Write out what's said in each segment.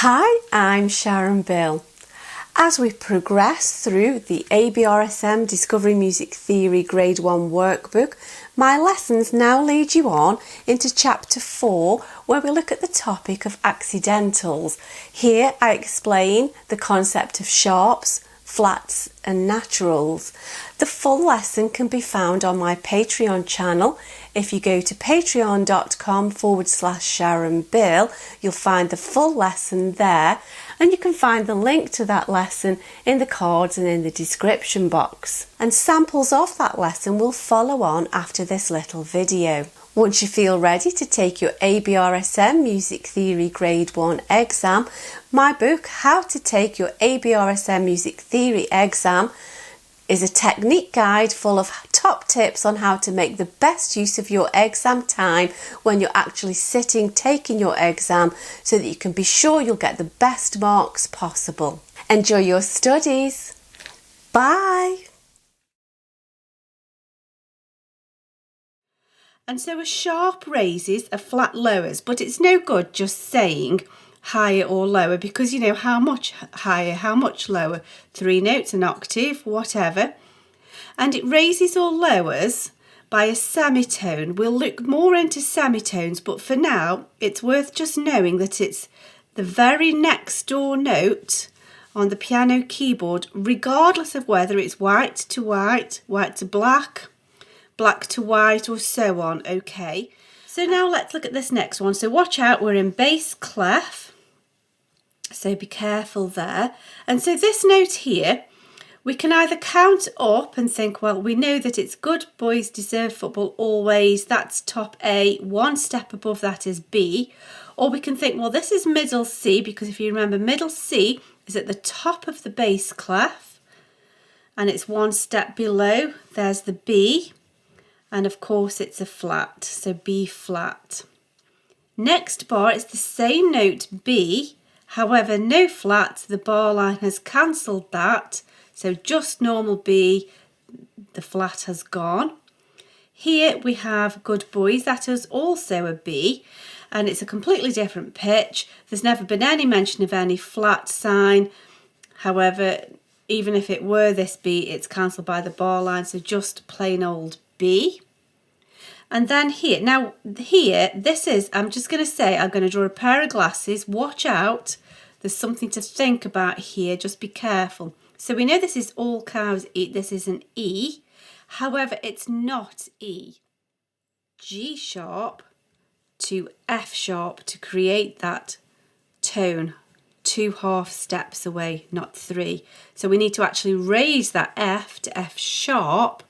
Hi, I'm Sharon Bill. As we progress through the ABRSM Discovering Music Theory Grade 1 workbook, my lessons now lead you on into Chapter 4, where we look at the topic of accidentals. Here I explain the concept of sharps, flats and naturals. The full lesson can be found on my Patreon channel. If you go to patreon.com/Sharon Bill, you'll find the full lesson there, and you can find the link to that lesson in the cards and in the description box. And samples of that lesson will follow on after this little video. Once you feel ready to take your ABRSM Music Theory Grade 1 exam, my book, How to Take Your ABRSM Music Theory Exam, is a technique guide full of top tips on how to make the best use of your exam time when you're actually sitting taking your exam, so that you can be sure you'll get the best marks possible. Enjoy your studies. Bye. And so a sharp raises, a flat lowers, but it's no good just saying higher or lower, because you know how much higher, how much lower, 3 notes, an octave, whatever. And it raises or lowers by a semitone. We'll look more into semitones, but for now it's worth just knowing that it's the very next door note on the piano keyboard, regardless of whether it's white to white, white to black, black to white, or so on. Okay, so now let's look at this next one. So watch out, we're in bass clef, so be careful there. And so this note here, we can either count up and think, well, we know that it's good boys deserve football always, that's top A, one step above that is B. Or we can think, well, this is middle C, because if you remember, middle C is at the top of the bass clef and it's one step below, there's the B. And of course it's a flat, so B flat. Next bar is the same note B, however no flat, the bar line has cancelled that, so just normal B, the flat has gone. Here we have good boys, that is also a B, and it's a completely different pitch. There's never been any mention of any flat sign, however even if it were this B, it's cancelled by the bar line, so just plain old B. And then here, now here, this is, I'm just going to say, I'm going to draw a pair of glasses, watch out, there's something to think about here, just be careful. So we know this is all cows eat, this is an E, however it's not E. G sharp to F sharp to create that tone, 2 half steps away, not 3. So we need to actually raise that F to F sharp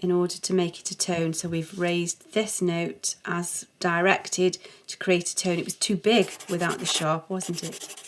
in order to make it a tone. So we've raised this note as directed to create a tone. It was too big without the sharp, wasn't it?